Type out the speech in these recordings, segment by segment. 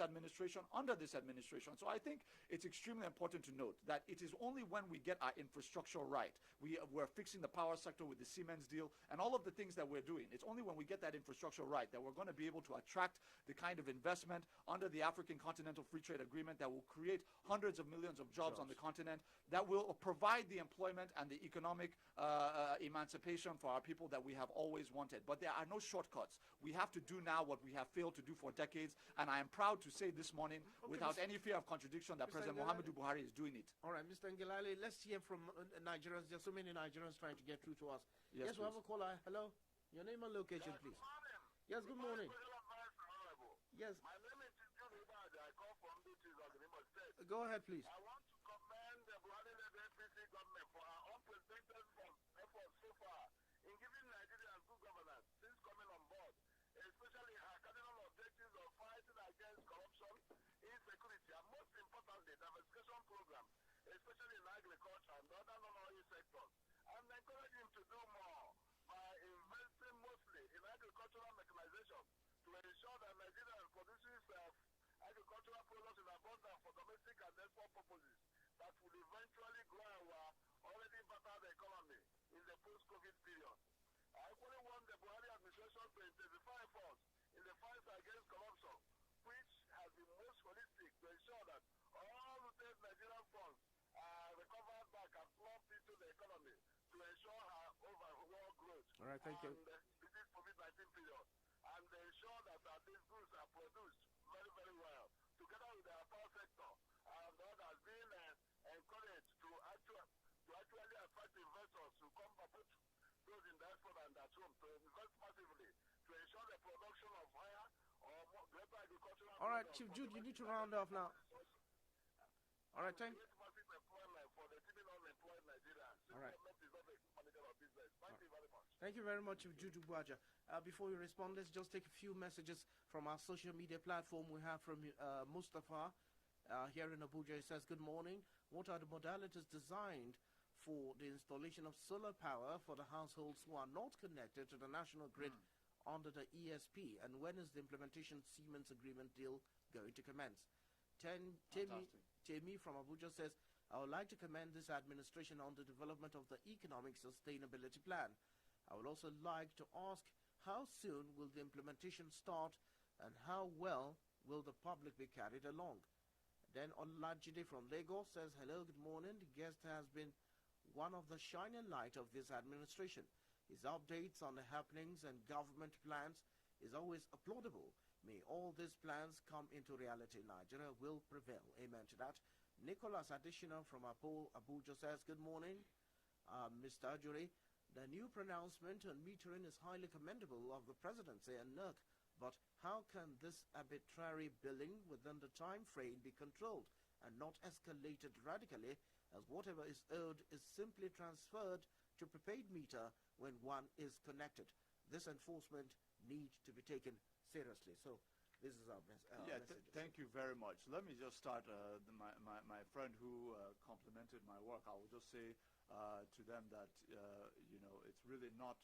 administration, under this administration. So I think it's extremely important to note that it is only when we get our infrastructure right, we're fixing the power sector with the Siemens deal and all of the things that we're doing. It's only when we get that infrastructure right that we're going to be able to attract the kind of investment under the African Continental Free Trade Agreement that will create hundreds of millions of jobs on the continent, that will provide the employment and the economic emancipation for our people that we have always wanted. But there are no shortcuts. We have to do now what we have failed to do for decades, and I am proud to say this morning, without any fear of contradiction, that President Muhammadu Buhari is doing it. All right, Mr. Ngelale, let's hear from Nigerians. There's so many Nigerians trying to get through to us. Yes, we have a caller. Hello? Your name and location, please. Yes, good morning. Yes. My name is Ajuri. I call from State. Go ahead, please. I want to commend the Buhari-led APC government for our unprecedented efforts so far in giving Nigerians good governance since coming on board, especially her cardinal objectives of fighting against corruption, insecurity, and most importantly, diversification program, especially in agriculture and other non-oil sectors, and encourage him to do more by investing mostly in agricultural mechanization to ensure that Nigeria produces agricultural products in abundance for domestic and export purposes that will eventually grow our already battered economy in the post-COVID period. I equally want the Buhari administration to intensify efforts in the fight against corruption, which has been most holistic to ensure that all retained Nigerian funds are recovered back and plumped into the economy to ensure her overall growth. All right, thank you. This COVID-19 period, and ensure that these goods are produced very, very well, together with our power sector, and that has been encouraged to actually attract investors to come and put those in diaspora and at home to invest massively to ensure the production of higher or more greater agricultural. All right, Chief Jude, you need to round off now. All right, thank you. Massive employment for the teeming unemployed Nigerians. All right. Government is not a manager of business. Thank you very much. Thank you very much, Chief Jude Buaja. Before you respond, let's just take a few messages from our social media platform. We have from Mustafa here in Abuja. He says, good morning. What are the modalities designed for the installation of solar power for the households who are not connected to the national grid under the ESP? And when is the implementation Siemens agreement deal going to commence? Temi from Abuja says, I would like to commend this administration on the development of the economic sustainability plan. I would also like to ask, how soon will the implementation start and how well will the public be carried along? Then Olajide from Lagos says, hello, good morning. The guest has been one of the shining light of this administration. His updates on the happenings and government plans is always applaudable. May all these plans come into reality. Nigeria will prevail. Amen to that. Nicholas Additional from Abuja says, good morning, Mr. Ajuri. The new pronouncement on metering is highly commendable of the presidency and NERC, but how can this arbitrary billing within the time frame be controlled and not escalated radically, as whatever is owed is simply transferred to prepaid meter when one is connected? This enforcement needs to be taken seriously. So this is our message. Thank you very much. Let me just start, my friend who complimented my work. I will just say to them that, it's really not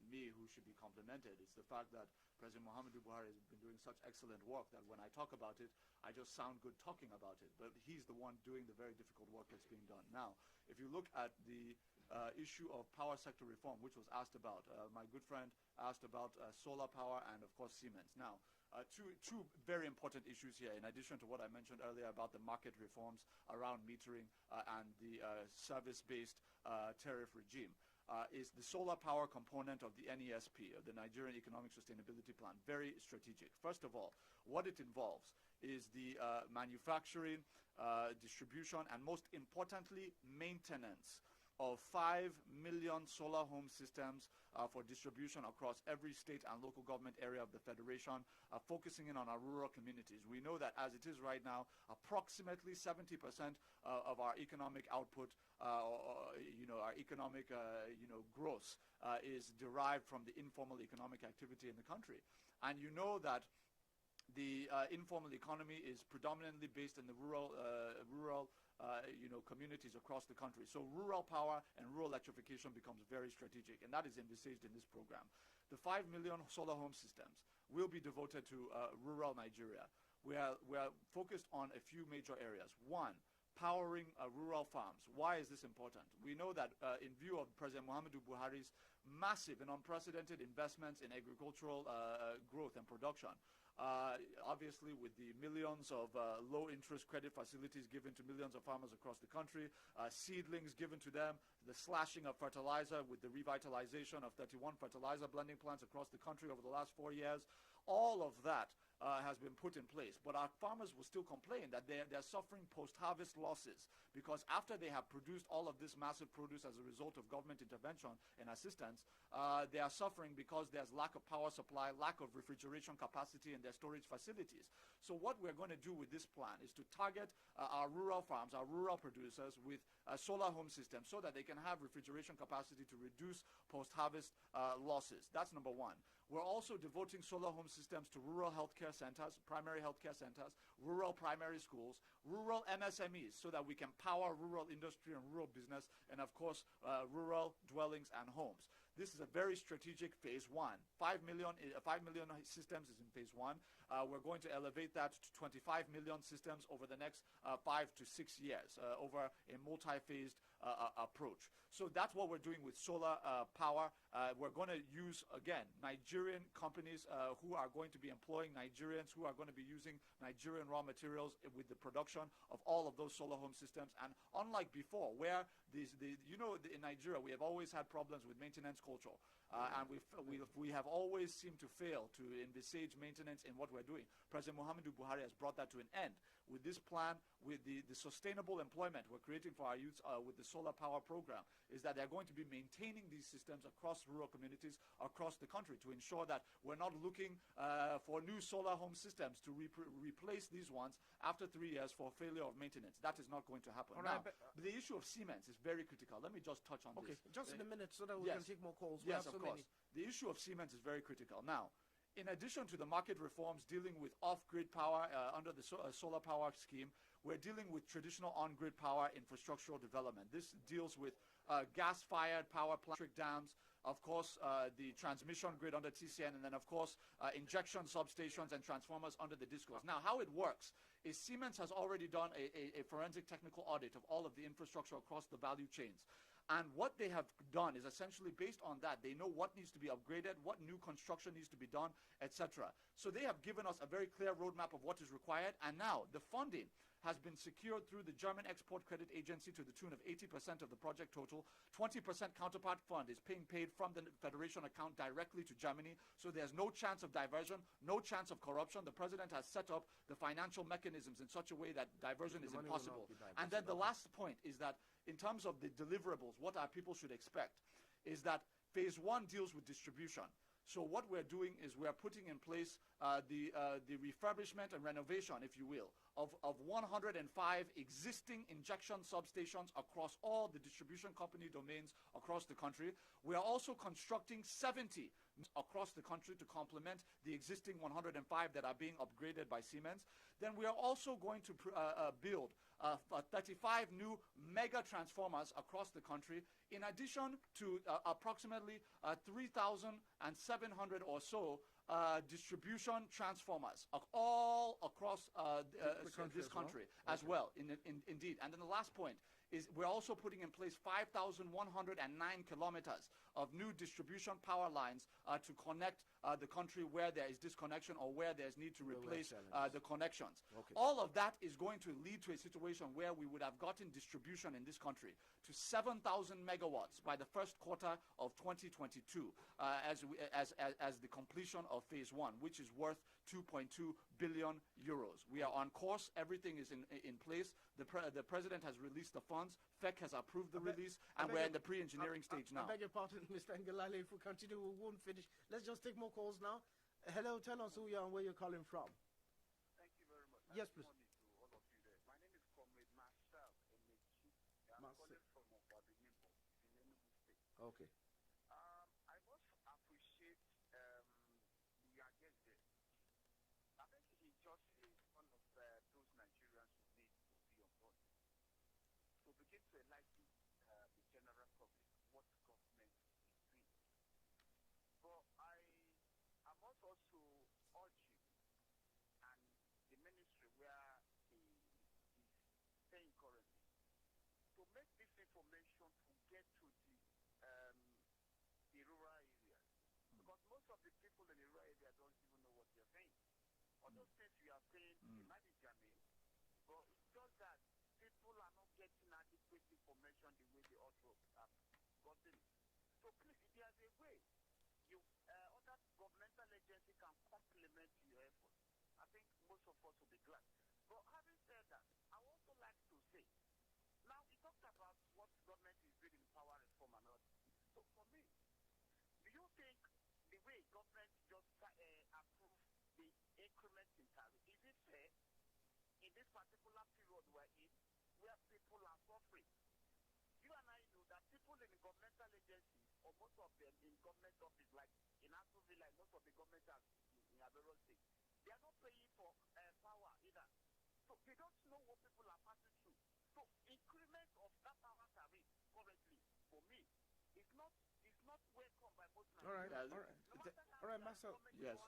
me who should be complimented. It's the fact that President Muhammadu Buhari has been doing such excellent work that when I talk about it, I just sound good talking about it. But he's the one doing the very difficult work that's being done. Now, if you look at the issue of power sector reform, which was asked about, my good friend asked about solar power and, of course, Siemens. Now, two very important issues here, in addition to what I mentioned earlier about the market reforms around metering and the service-based tariff regime, is the solar power component of the NESP, the Nigerian Economic Sustainability Plan. Very strategic. First of all, what it involves is the manufacturing, distribution, and most importantly, maintenance of 5 million solar home systems for distribution across every state and local government area of the Federation, focusing in on our rural communities. We know that as it is right now, approximately 70% of our economic output, our economic growth is derived from the informal economic activity in the country. And you know that the informal economy is predominantly based in the rural communities across the country. So rural power and rural electrification becomes very strategic, and that is envisaged in this program. The 5 million solar home systems will be devoted to rural Nigeria. we are focused on a few major areas. One, powering rural farms. Why is this important? We know that in view of President Muhammadu Buhari's massive and unprecedented investments in agricultural growth and production, obviously with the millions of low-interest credit facilities given to millions of farmers across the country, seedlings given to them, the slashing of fertilizer with the revitalization of 31 fertilizer blending plants across the country over the last 4 years, all of that has been put in place. But our farmers will still complain that they're suffering post-harvest losses, because after they have produced all of this massive produce as a result of government intervention and assistance, they are suffering because there's lack of power supply, lack of refrigeration capacity in their storage facilities. So what we're going to do with this plan is to target our rural farms, our rural producers with solar home systems so that they can have refrigeration capacity to reduce post-harvest losses. That's number one. We're also devoting solar home systems to rural healthcare centers, primary healthcare centers, rural primary schools, rural MSMEs, so that we can power rural industry and rural business, and of course, rural dwellings and homes. This is a very strategic phase one. 5 million systems is in phase one. We're going to elevate that to 25 million systems over the next 5 to 6 years, over a multi-phased approach. So that's what we're doing with solar power. We're going to use, again, Nigerian companies who are going to be employing Nigerians, who are going to be using Nigerian raw materials with the production of all of those solar home systems. And unlike before, where in Nigeria, we have always had problems with maintenance culture. And we have always seemed to fail to envisage maintenance in what we're doing. President Muhammadu Buhari has brought that to an end. With this plan, with the sustainable employment we're creating for our youths with the solar power program, is that they're going to be maintaining these systems across rural communities across the country to ensure that we're not looking for new solar home systems to replace these ones after 3 years for failure of maintenance. That is not going to happen. Right, now, the issue of Siemens is very critical. Let me just touch on this. Okay, just in a minute so that we can take more calls. Yes, of course. The issue of Siemens is very critical. Now, in addition to the market reforms dealing with off-grid power under the solar power scheme, we're dealing with traditional on-grid power infrastructural development. This deals with gas-fired power plant dams, of course, the transmission grid under TCN, and then, of course, injection substations and transformers under the DISCOs. Now, how it works is Siemens has already done a forensic technical audit of all of the infrastructure across the value chains. And what they have done is essentially based on that, they know what needs to be upgraded, what new construction needs to be done, etc. So they have given us a very clear roadmap of what is required. And now the funding has been secured through the German Export Credit Agency to the tune of 80% of the project total. 20% counterpart fund is being paid from the Federation account directly to Germany. So there's no chance of diversion, no chance of corruption. The president has set up the financial mechanisms in such a way that diversion is impossible. And then the last point is that in terms of the deliverables, what our people should expect is that phase one deals with distribution. So what we're doing is we're putting in place the refurbishment and renovation, if you will, of 105 existing injection substations across all the distribution company domains across the country. We are also constructing 70 across the country to complement the existing 105 that are being upgraded by Siemens. Then we are also going to build 35 new mega transformers across the country, in addition to approximately 3,700 or so distribution transformers all across this country as well. Indeed. And then the last point is we're also putting in place 5,109 kilometers of new distribution power lines to connect the country where there is disconnection or where there's need to replace the connections. Okay. All of that is going to lead to a situation where we would have gotten distribution in this country to 7,000 megawatts by the first quarter of 2022 as the completion of phase one, which is worth 2.2 billion euros. We are on course. Everything is in place. The president has released the funds. FEC has approved the release, and we're in the pre-engineering stage now. I beg your pardon, Mr. Ngelale. If we continue, we won't finish. Let's just take more calls now. Hello, tell us who you are and where you're calling from. Thank you very much. Yes, please. Good morning to all of you there. My name is Comrade Marcel Emechi. I'm calling from Okwabinimbo in Enugu State. Okay. I must appreciate your guest there. I think he just is one of those Nigerians who need to be on board to begin to enlighten the general public what government is doing. But I must also urge you and the many information to get to the rural areas. Because most of the people in the rural area don't even know what you're saying. All those things you are saying, it might be germane, but it's just that people are not getting adequate information the way they ought to have gotten it. So please, if there's a way other governmental agency can complement your efforts, I think most of us will be glad. But having said that, I would also like to say, now we talked about what government is doing in power reform and all. So for me, do you think the way government just approve the increment in tariff, is it fair in this particular period we're in, where people are suffering? You and I know that people in the governmental agencies, or most of them in government office, like in Ajuri, like most of the government in Avero State, they are not paying for power either. So they don't know what people are passing through. So increment of that power tariff currently, for me, is not welcome by most Nigerians. All right, Yeah, all right. All right, Master. Yes.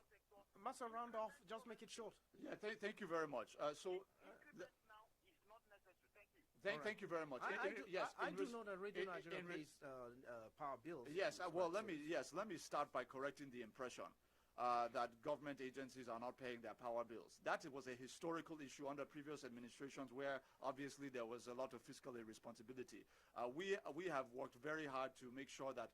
Master, round off. Just make it short. Yeah, thank you very much. Increment now is not necessary. Thank you. Thank you very much. I do know that Radio Nigeria pays power bills. Yes, well, let me start by correcting the impression that government agencies are not paying their power bills. That was a historical issue under previous administrations where obviously there was a lot of fiscal irresponsibility. We have worked very hard to make sure that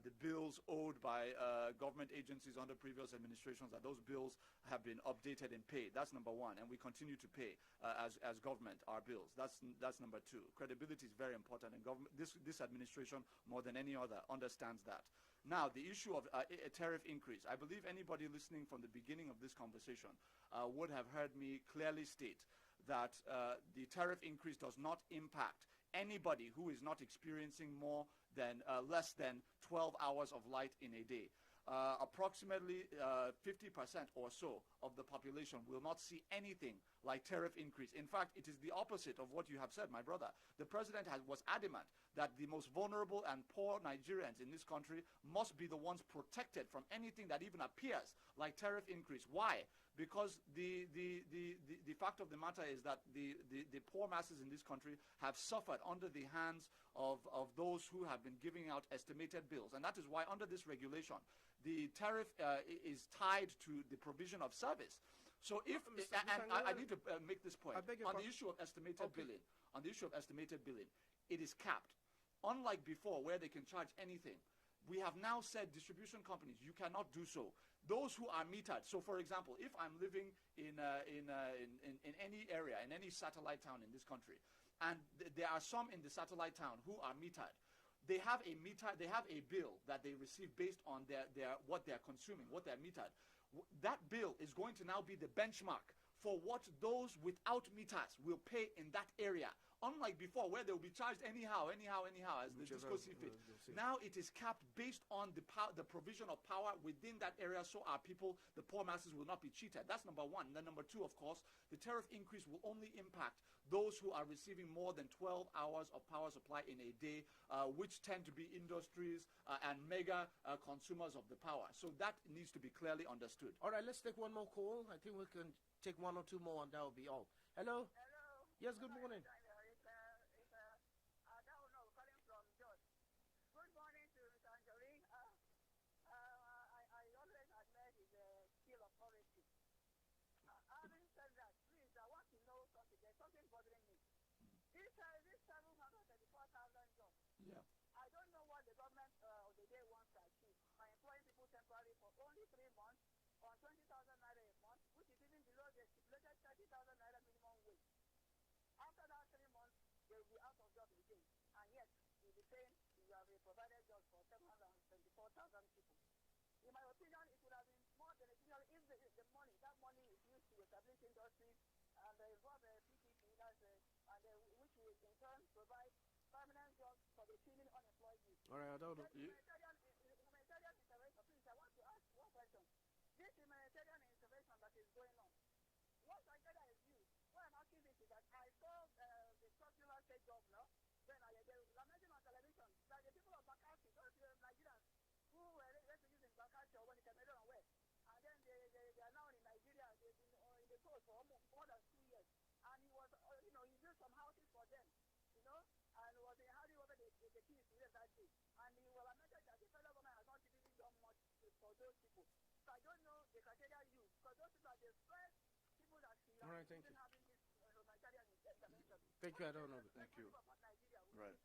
the bills owed by government agencies under previous administrations, that those bills have been updated and paid. That's number one, and we continue to pay as government our bills. That's number two. Credibility is very important, and this administration more than any other understands that. Now, the issue of a tariff increase. I believe anybody listening from the beginning of this conversation would have heard me clearly state that the tariff increase does not impact anybody who is not experiencing less than 12 hours of light in a day. Approximately 50% or so of the population will not see anything like tariff increase. In fact, it is the opposite of what you have said, my brother. The president was adamant that the most vulnerable and poor Nigerians in this country must be the ones protected from anything that even appears like tariff increase. Why? Because the fact of the matter is that the poor masses in this country have suffered under the hands of those who have been giving out estimated bills. And that is why under this regulation, the tariff is tied to the provision of service. So if, I need to make this point, on the issue of estimated billing, it is capped. Unlike before where they can charge anything, we have now said distribution companies, you cannot do so. Those who are metered, so for example, if I'm living in any area, in any satellite town in this country, and there are some in the satellite town who are metered, they have a bill that they receive based on what they're consuming, what they're metered. That bill is going to now be the benchmark for what those without meters will pay in that area. Unlike before, where they will be charged anyhow, as the disco see fit. Now it is capped based on the provision of power within that area, so our people, the poor masses, will not be cheated. That's number one. And then number two, of course, the tariff increase will only impact those who are receiving more than 12 hours of power supply in a day, which tend to be industries and mega consumers of the power. So that needs to be clearly understood. All right, let's take one more call. I think we can take one or two more, and that will be all. Hello? Hello. Yes, good morning. This 734,000 jobs. Yeah. I don't know what the government of the day wants to achieve by employing people temporarily for only 3 months on 20,000 naira a month, which is even below the stipulated 30,000 naira minimum wage. After that 3 months, they will be out of job again, and yet you'll be saying you have provided jobs for 724,000 people. In my opinion, it would have been more beneficial if that money is used to establish industries and involve PPP, which will in turn provide permanent jobs for the teeming unemployed youth. All right, I don't know. Humanitarian intervention, please, I want to ask one question. This humanitarian intervention that is going on, what agenda is used? What I'm asking this is that I saw the circular state governor, then I lamenting on television that the people of Bakassi, those Nigerians who were refugees in Bakassi or when the Cameroon were, and then they are now in Nigeria, they've been in the coast for almost more than 2 years. And he was, he built some houses for them, and was in how do you over the the keys to that day. And he will admit that the federal government has not really done much for those people. So I don't know the criteria used, because those people are the first people that see All right, thank you. having this humanitarian intervention. Thank you, I don't know. Thank you. Right.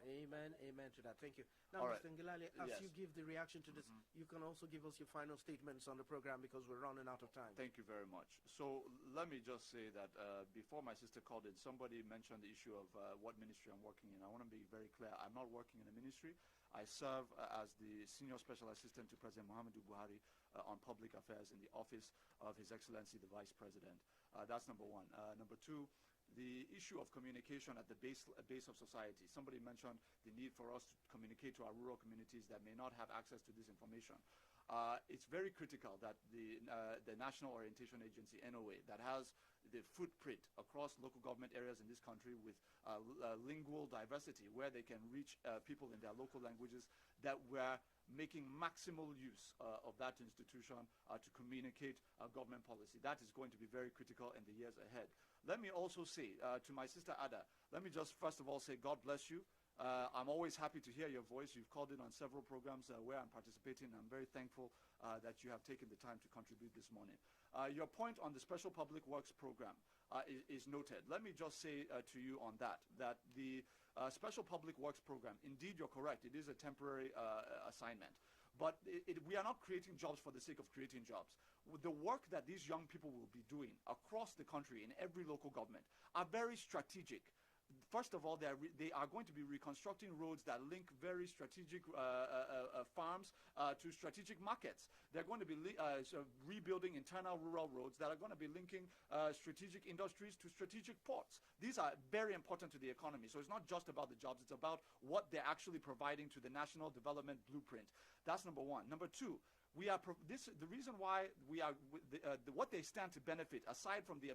Amen, amen to that. Thank you. Now, All right. Mr. Ngelale, as Yes. you give the reaction to this, you can also give us your final statements on the program because we're running out of time. Thank you very much. So let me just say that before my sister called in, somebody mentioned the issue of what ministry I'm working in. I want to be very clear. I'm not working in a ministry. I serve as the Senior Special Assistant to President Muhammadu Buhari on Public Affairs in the office of His Excellency the Vice President. That's number one. Number two, the issue of communication at the base of society. Somebody mentioned the need for us to communicate to our rural communities that may not have access to this information. It's very critical that the National Orientation Agency, NOA, that has the footprint across local government areas in this country with lingual diversity, where they can reach people in their local languages, that we're making maximal use of that institution to communicate government policy. That is going to be very critical in the years ahead. Let me also say to my sister Ada, let me just first of all say God bless you. I'm always happy to hear your voice. You've called in on several programs where I'm participating. I'm very thankful that you have taken the time to contribute this morning. Your point on the Special Public Works Program is noted. Let me just say to you on that the Special Public Works Program, indeed you're correct, it is a temporary assignment. But we are not creating jobs for the sake of creating jobs. The work that these young people will be doing across the country in every local government are very strategic. First of all, they are going to be reconstructing roads that link very strategic farms to strategic markets. They're going to be rebuilding internal rural roads that are going to be linking strategic industries to strategic ports. These are very important to the economy. So it's not just about the jobs. It's about what they're actually providing to the National Development Blueprint. That's number one. Number two, the reason why we are what they stand to benefit, aside from the